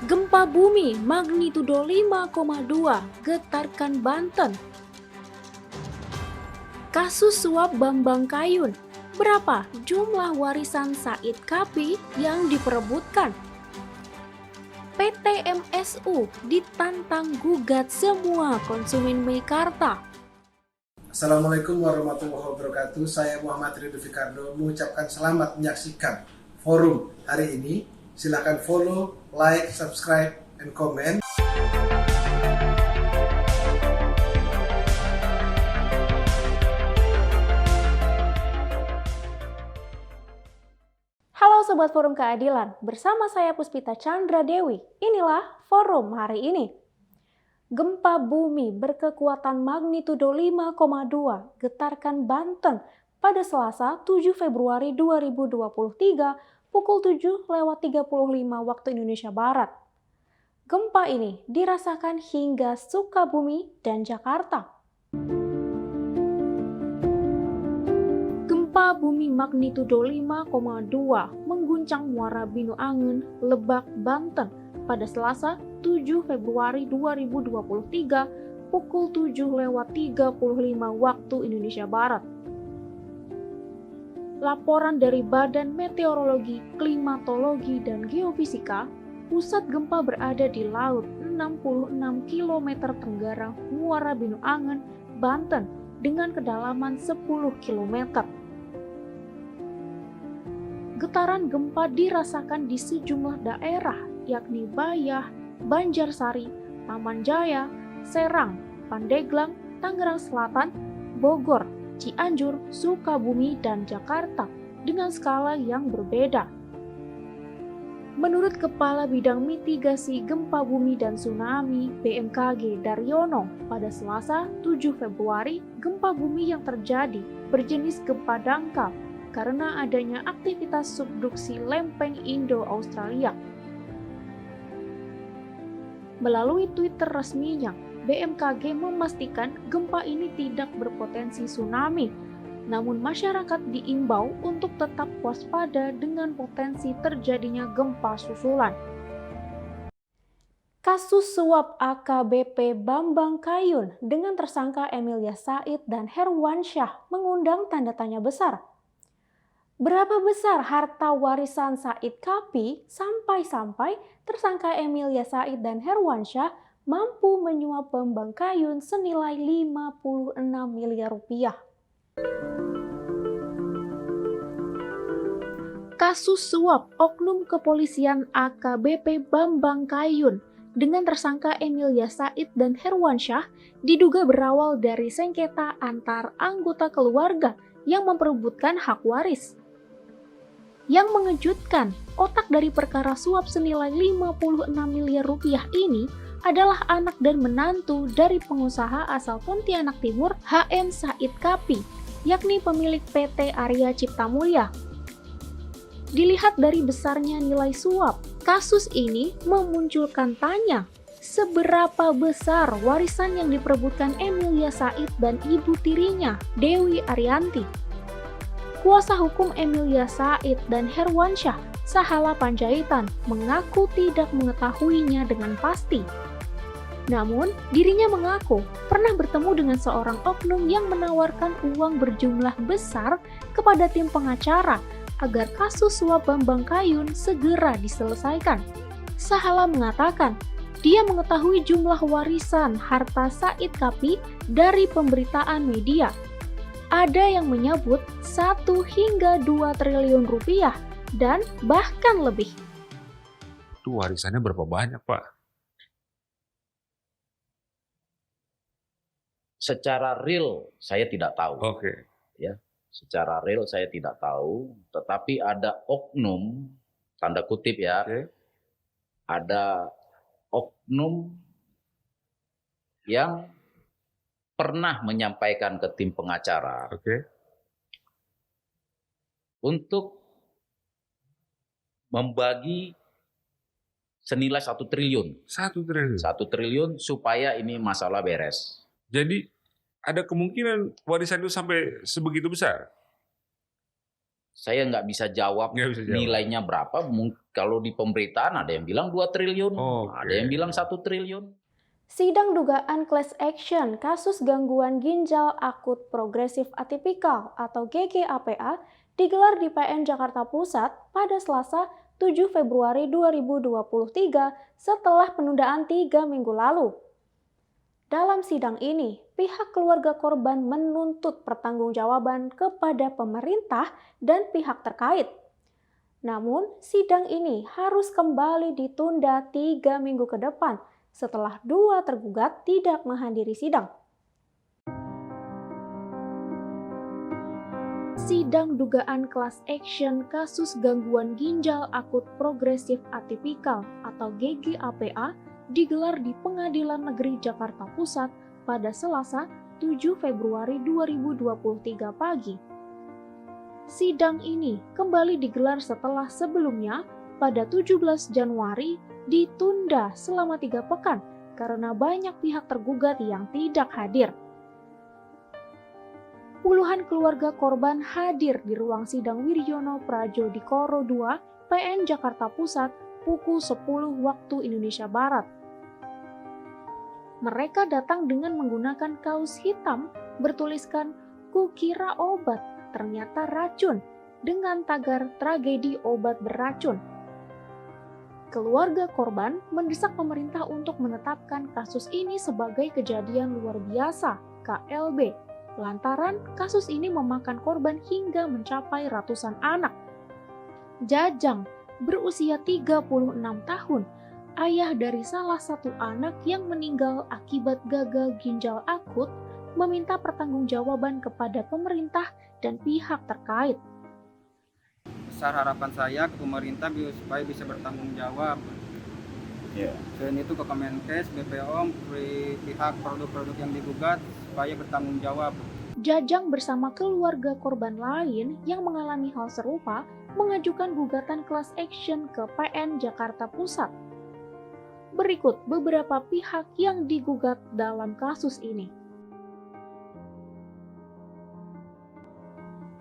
Gempa bumi magnitudo 5,2 getarkan Banten. Kasus suap Bambang Kayun. Berapa jumlah warisan Said Kapi yang diperebutkan? PT MSU ditantang gugat semua konsumen Meikarta. Assalamualaikum warahmatullahi wabarakatuh. Saya Muhammad Ridho Fikardo mengucapkan selamat menyaksikan forum hari ini. Silakan follow, like, subscribe, and comment. Halo Sobat Forum Keadilan, bersama saya Puspita Chandra Dewi. Inilah forum hari ini. Gempa bumi berkekuatan magnitudo 5,2 getarkan Banten pada Selasa 7 Februari 2023 pukul 7:35 waktu Indonesia Barat. Gempa ini dirasakan hingga Sukabumi dan Jakarta. Gempa bumi magnitudo 5,2 mengguncang Muara Binu Angen, Lebak, Banten pada Selasa 7 Februari 2023 pukul 7:35 waktu Indonesia Barat. Laporan dari Badan Meteorologi, Klimatologi, dan Geofisika, pusat gempa berada di laut 66 km tenggara Muara Binu Angen, Banten dengan kedalaman 10 km. Getaran gempa dirasakan di sejumlah daerah yakni Bayah, Banjarsari, Taman Jaya, Serang, Pandeglang, Tangerang Selatan, Bogor, Cianjur, Sukabumi, dan Jakarta dengan skala yang berbeda. Menurut Kepala Bidang Mitigasi Gempa Bumi dan Tsunami BMKG Daryono, pada Selasa 7 Februari, gempa bumi yang terjadi berjenis gempa dangkal karena adanya aktivitas subduksi lempeng Indo-Australia. Melalui Twitter resminya, BMKG memastikan gempa ini tidak berpotensi tsunami, namun masyarakat diimbau untuk tetap waspada dengan potensi terjadinya gempa susulan. Kasus suap AKBP Bambang Kayun dengan tersangka Emilia Said dan Herwansyah mengundang tanda tanya besar. Berapa besar harta warisan Said Kapi sampai-sampai tersangka Emilia Said dan Herwansyah mampu menyuap Bambang Kayun senilai 56 miliar rupiah. Kasus suap oknum kepolisian AKBP Bambang Kayun dengan tersangka Emilia Said dan Herwansyah diduga berawal dari sengketa antar anggota keluarga yang memperebutkan hak waris. Yang mengejutkan, otak dari perkara suap senilai 56 miliar rupiah ini adalah anak dan menantu dari pengusaha asal Pontianak Timur HM Said Kapi, yakni pemilik PT Arya Cipta Mulya. Dilihat dari besarnya nilai suap, kasus ini memunculkan tanya, seberapa besar warisan yang diperebutkan Emilia Said dan ibu tirinya, Dewi Arianti. Kuasa hukum Emilia Said dan Herwansyah, Sahala Panjaitan, mengaku tidak mengetahuinya dengan pasti. Namun, dirinya mengaku pernah bertemu dengan seorang oknum yang menawarkan uang berjumlah besar kepada tim pengacara agar kasus suap Bambang Kayun segera diselesaikan. Sahala mengatakan, dia mengetahui jumlah warisan harta Said Kapi dari pemberitaan media. Ada yang menyebut 1 hingga 2 triliun rupiah dan bahkan lebih. Itu warisannya berapa banyak, Pak? Secara real saya tidak tahu. Oke. Ya, secara real saya tidak tahu, tetapi ada oknum, tanda kutip ya, ada oknum yang pernah menyampaikan ke tim pengacara untuk membagi senilai 1 triliun. 1 triliun. 1 triliun supaya ini masalah beres. Jadi ada kemungkinan warisan itu sampai sebegitu besar? Saya nggak bisa jawab Nggak bisa jawab. nilainya berapa. Kalau di pemberitaan ada yang bilang 2 triliun, Oke. ada yang bilang 1 triliun. Sidang dugaan class action kasus gangguan ginjal akut progresif atipikal atau GGAPA digelar di PN Jakarta Pusat pada Selasa 7 Februari 2023 setelah penundaan 3 minggu lalu. Dalam sidang ini, pihak keluarga korban menuntut pertanggungjawaban kepada pemerintah dan pihak terkait. Namun, sidang ini harus kembali ditunda 3 minggu ke depan setelah 2 tergugat tidak menghadiri sidang. Sidang dugaan class action kasus gangguan ginjal akut progresif atipikal atau GGAPA digelar di Pengadilan Negeri Jakarta Pusat pada Selasa 7 Februari 2023 pagi. Sidang ini kembali digelar setelah sebelumnya pada 17 Januari ditunda selama 3 pekan karena banyak pihak tergugat yang tidak hadir. Puluhan keluarga korban hadir di ruang sidang Wiryono Pradjodikoro II, PN Jakarta Pusat pukul 10 waktu Indonesia Barat. Mereka datang dengan menggunakan kaos hitam bertuliskan "Kukira obat, ternyata racun" dengan tagar "Tragedi obat beracun". Keluarga korban mendesak pemerintah untuk menetapkan kasus ini sebagai kejadian luar biasa (KLB), lantaran kasus ini memakan korban hingga mencapai ratusan anak. Jajang, berusia 36 tahun, ayah dari salah satu anak yang meninggal akibat gagal ginjal akut, meminta pertanggungjawaban kepada pemerintah dan pihak terkait. Besar harapan saya ke pemerintah supaya bisa bertanggung jawab. Selain itu ke Kemenkes, BPOM, pihak produk-produk yang digugat supaya bertanggung jawab. Jajang bersama keluarga korban lain yang mengalami hal serupa mengajukan gugatan class action ke PN Jakarta Pusat. Berikut beberapa pihak yang digugat dalam kasus ini.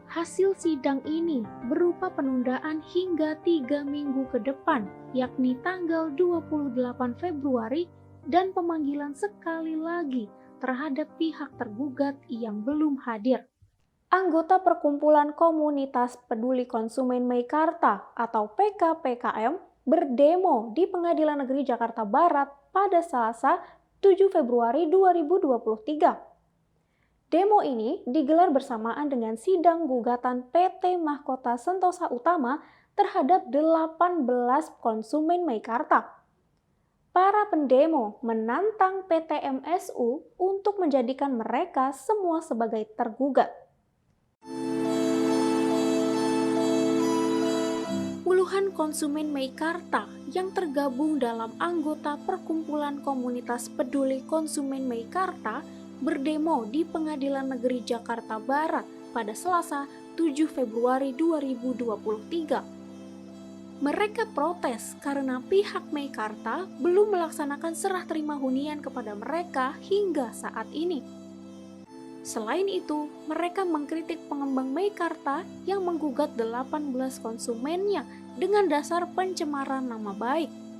Hasil sidang ini berupa penundaan hingga 3 minggu ke depan, yakni tanggal 28 Februari dan pemanggilan sekali lagi terhadap pihak tergugat yang belum hadir. Anggota Perkumpulan Komunitas Peduli Konsumen Meikarta atau PKPKM berdemo di Pengadilan Negeri Jakarta Barat pada Selasa 7 Februari 2023. Demo ini digelar bersamaan dengan sidang gugatan PT Mahkota Sentosa Utama terhadap 18 konsumen Meikarta. Para pendemo menantang PT MSU untuk menjadikan mereka semua sebagai tergugat. Puluhan konsumen Meikarta yang tergabung dalam anggota Perkumpulan Komunitas Peduli Konsumen Meikarta berdemo di Pengadilan Negeri Jakarta Barat pada Selasa 7 Februari 2023. Mereka protes karena pihak Meikarta belum melaksanakan serah terima hunian kepada mereka hingga saat ini. Selain itu, mereka mengkritik pengembang Meikarta yang menggugat 18 konsumennya dengan dasar pencemaran nama baik.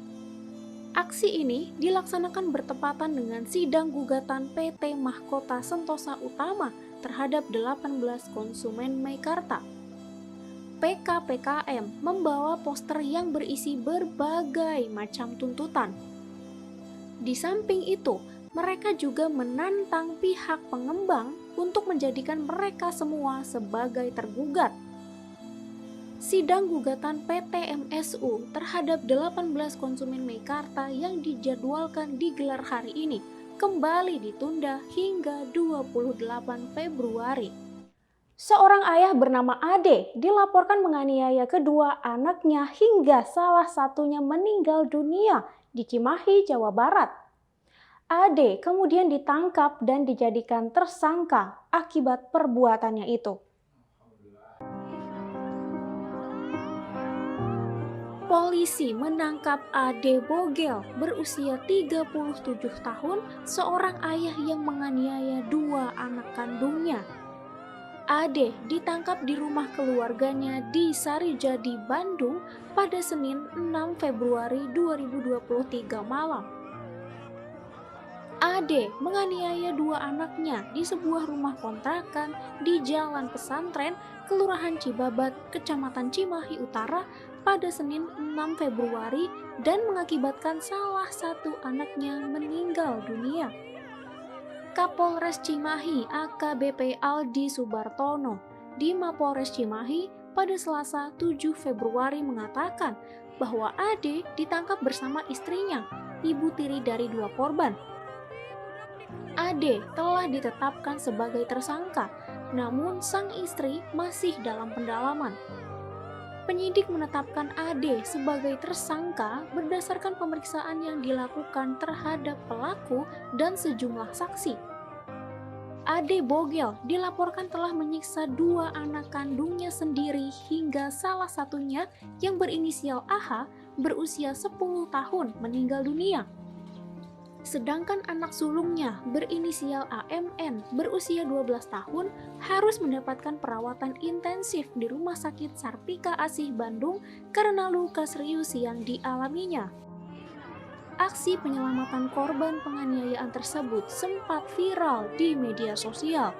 Aksi ini dilaksanakan bertepatan dengan sidang gugatan PT Mahkota Sentosa Utama terhadap 18 konsumen Meikarta. PKPKM membawa poster yang berisi berbagai macam tuntutan. Di samping itu, mereka juga menantang pihak pengembang untuk menjadikan mereka semua sebagai tergugat. Sidang gugatan PT MSU terhadap 18 konsumen Meikarta yang dijadwalkan digelar hari ini kembali ditunda hingga 28 Februari. Seorang ayah bernama Ade dilaporkan menganiaya kedua anaknya hingga salah satunya meninggal dunia di Cimahi, Jawa Barat. Ade kemudian ditangkap dan dijadikan tersangka akibat perbuatannya itu. Polisi menangkap Ade Bogel berusia 37 tahun, seorang ayah yang menganiaya 2 anak kandungnya. Ade ditangkap di rumah keluarganya di Sarijadi, Bandung pada Senin 6 Februari 2023 malam. Ade menganiaya dua anaknya di sebuah rumah kontrakan di Jalan Pesantren, Kelurahan Cibabat, Kecamatan Cimahi Utara pada Senin 6 Februari dan mengakibatkan salah satu anaknya meninggal dunia. Kapolres Cimahi AKBP Aldi Subartono di Mapolres Cimahi pada Selasa 7 Februari mengatakan bahwa Ade ditangkap bersama istrinya, ibu tiri dari dua korban. Ade telah ditetapkan sebagai tersangka, namun sang istri masih dalam pendalaman. Penyidik menetapkan Ade sebagai tersangka berdasarkan pemeriksaan yang dilakukan terhadap pelaku dan sejumlah saksi. Ade Bogel dilaporkan telah menyiksa dua anak kandungnya sendiri hingga salah satunya yang berinisial AH berusia 10 tahun meninggal dunia. Sedangkan anak sulungnya berinisial AMN berusia 12 tahun harus mendapatkan perawatan intensif di Rumah Sakit Sartika Asih Bandung karena luka serius yang dialaminya. Aksi penyelamatan korban penganiayaan tersebut sempat viral di media sosial.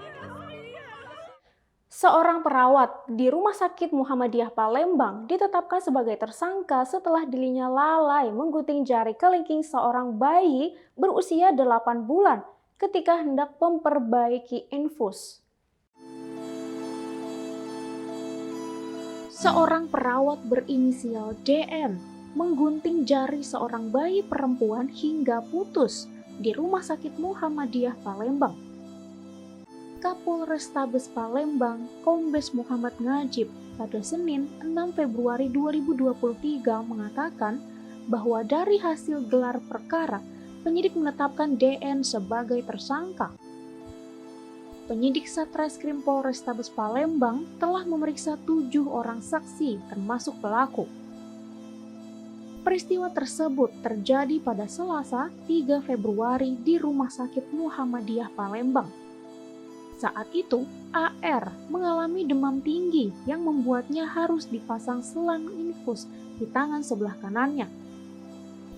Seorang perawat di Rumah Sakit Muhammadiyah Palembang ditetapkan sebagai tersangka setelah dirinya lalai menggunting jari kelingking seorang bayi berusia 8 bulan ketika hendak memperbaiki infus. Seorang perawat berinisial DM menggunting jari seorang bayi perempuan hingga putus di Rumah Sakit Muhammadiyah Palembang. Kapolrestabes Palembang, Kombes Muhammad Najib, pada Senin 6 Februari 2023 mengatakan bahwa dari hasil gelar perkara, penyidik menetapkan DN sebagai tersangka. Penyidik Satreskrim Polrestabes Palembang telah memeriksa 7 orang saksi termasuk pelaku. Peristiwa tersebut terjadi pada Selasa 3 Februari di Rumah Sakit Muhammadiyah Palembang. Saat itu, AR mengalami demam tinggi yang membuatnya harus dipasang selang infus di tangan sebelah kanannya.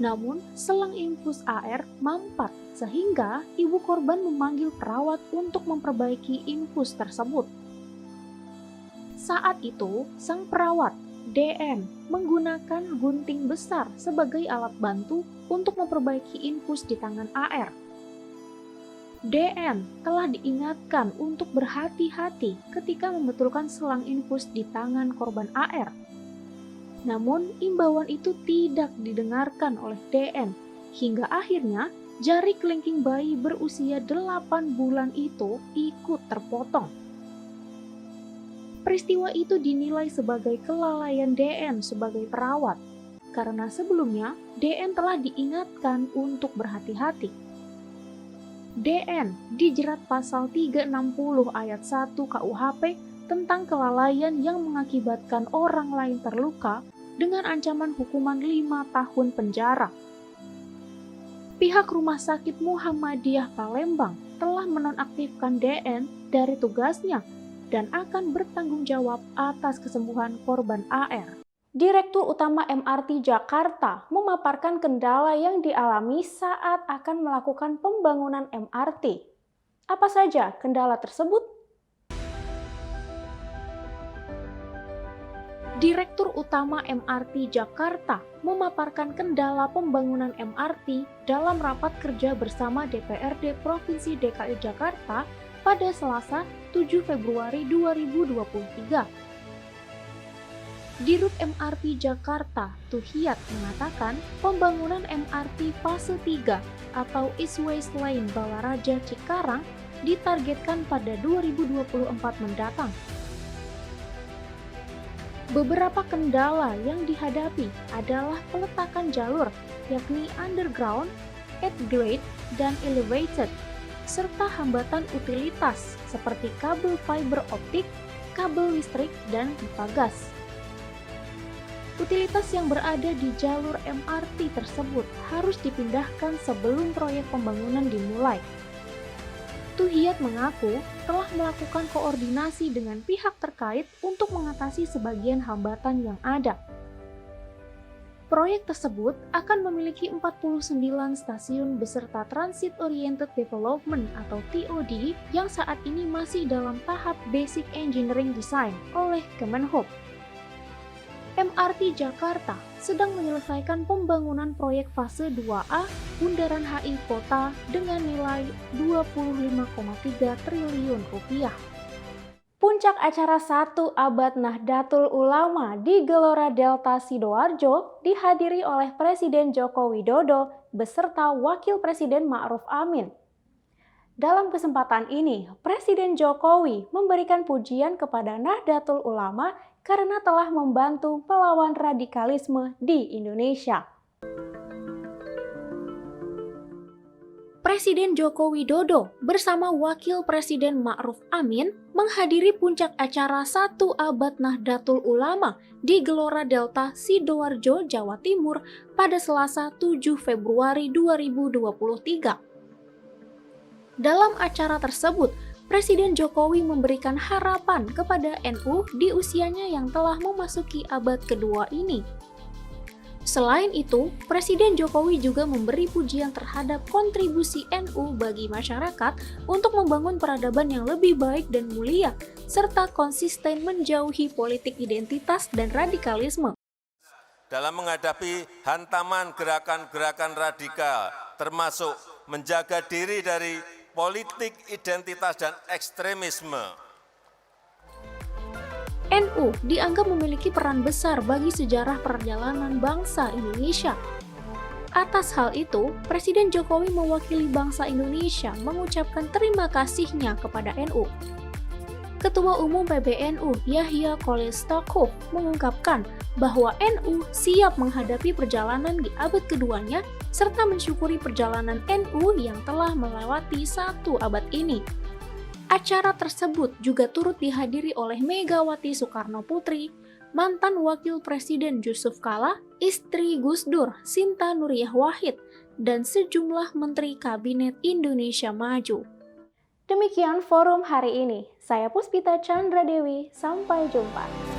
Namun, selang infus AR mampat sehingga ibu korban memanggil perawat untuk memperbaiki infus tersebut. Saat itu, sang perawat DN menggunakan gunting besar sebagai alat bantu untuk memperbaiki infus di tangan AR. DN telah diingatkan untuk berhati-hati ketika membetulkan selang infus di tangan korban AR. Namun, imbauan itu tidak didengarkan oleh DN, hingga akhirnya jari kelingking bayi berusia 8 bulan itu ikut terpotong. Peristiwa itu dinilai sebagai kelalaian DN sebagai perawat, karena sebelumnya DN telah diingatkan untuk berhati-hati. DN dijerat pasal 360 ayat 1 KUHP tentang kelalaian yang mengakibatkan orang lain terluka dengan ancaman hukuman 5 tahun penjara. Pihak Rumah Sakit Muhammadiyah Palembang telah menonaktifkan DN dari tugasnya dan akan bertanggung jawab atas kesembuhan korban AR. Direktur Utama MRT Jakarta memaparkan kendala yang dialami saat akan melakukan pembangunan MRT. Apa saja kendala tersebut? Direktur Utama MRT Jakarta memaparkan kendala pembangunan MRT dalam rapat kerja bersama DPRD Provinsi DKI Jakarta pada Selasa 7 Februari 2023. Dirut MRT Jakarta, Tuhiat, mengatakan pembangunan MRT fase 3 atau East West Lane Balaraja Cikarang ditargetkan pada 2024 mendatang. Beberapa kendala yang dihadapi adalah peletakan jalur, yakni underground, at grade, dan elevated, serta hambatan utilitas seperti kabel fiber optik, kabel listrik, dan pipa gas. Utilitas yang berada di jalur MRT tersebut harus dipindahkan sebelum proyek pembangunan dimulai. Tuhiyat mengaku telah melakukan koordinasi dengan pihak terkait untuk mengatasi sebagian hambatan yang ada. Proyek tersebut akan memiliki 49 stasiun beserta Transit Oriented Development atau TOD yang saat ini masih dalam tahap Basic Engineering Design oleh Kemenhub. MRT Jakarta sedang menyelesaikan pembangunan proyek fase 2A Bundaran HI Kota dengan nilai 25,3 triliun rupiah. Puncak acara 1 Abad Nahdlatul Ulama di Gelora Delta Sidoarjo dihadiri oleh Presiden Joko Widodo beserta Wakil Presiden Ma'ruf Amin. Dalam kesempatan ini, Presiden Jokowi memberikan pujian kepada Nahdlatul Ulama karena telah membantu melawan radikalisme di Indonesia. Presiden Joko Widodo bersama Wakil Presiden Ma'ruf Amin menghadiri puncak acara 1 Abad Nahdlatul Ulama di Gelora Delta Sidoarjo, Jawa Timur pada Selasa 7 Februari 2023. Dalam acara tersebut, Presiden Jokowi memberikan harapan kepada NU di usianya yang telah memasuki abad kedua ini. Selain itu, Presiden Jokowi juga memberi pujian terhadap kontribusi NU bagi masyarakat untuk membangun peradaban yang lebih baik dan mulia, serta konsisten menjauhi politik identitas dan radikalisme. Dalam menghadapi hantaman gerakan-gerakan radikal, termasuk menjaga diri dari politik identitas dan ekstremisme. NU dianggap memiliki peran besar bagi sejarah perjalanan bangsa Indonesia. Atas hal itu, Presiden Jokowi mewakili bangsa Indonesia mengucapkan terima kasihnya kepada NU. Ketua Umum PBNU Yahya Khalil Stakuf mengungkapkan bahwa NU siap menghadapi perjalanan di abad keduanya serta mensyukuri perjalanan NU yang telah melewati 1 abad ini. Acara tersebut juga turut dihadiri oleh Megawati Soekarno Putri, mantan Wakil Presiden Yusuf Kala, istri Gus Dur, Sinta Nuriyah Wahid, dan sejumlah Menteri Kabinet Indonesia Maju. Demikian forum hari ini. Saya Puspita Chandra Dewi, sampai jumpa.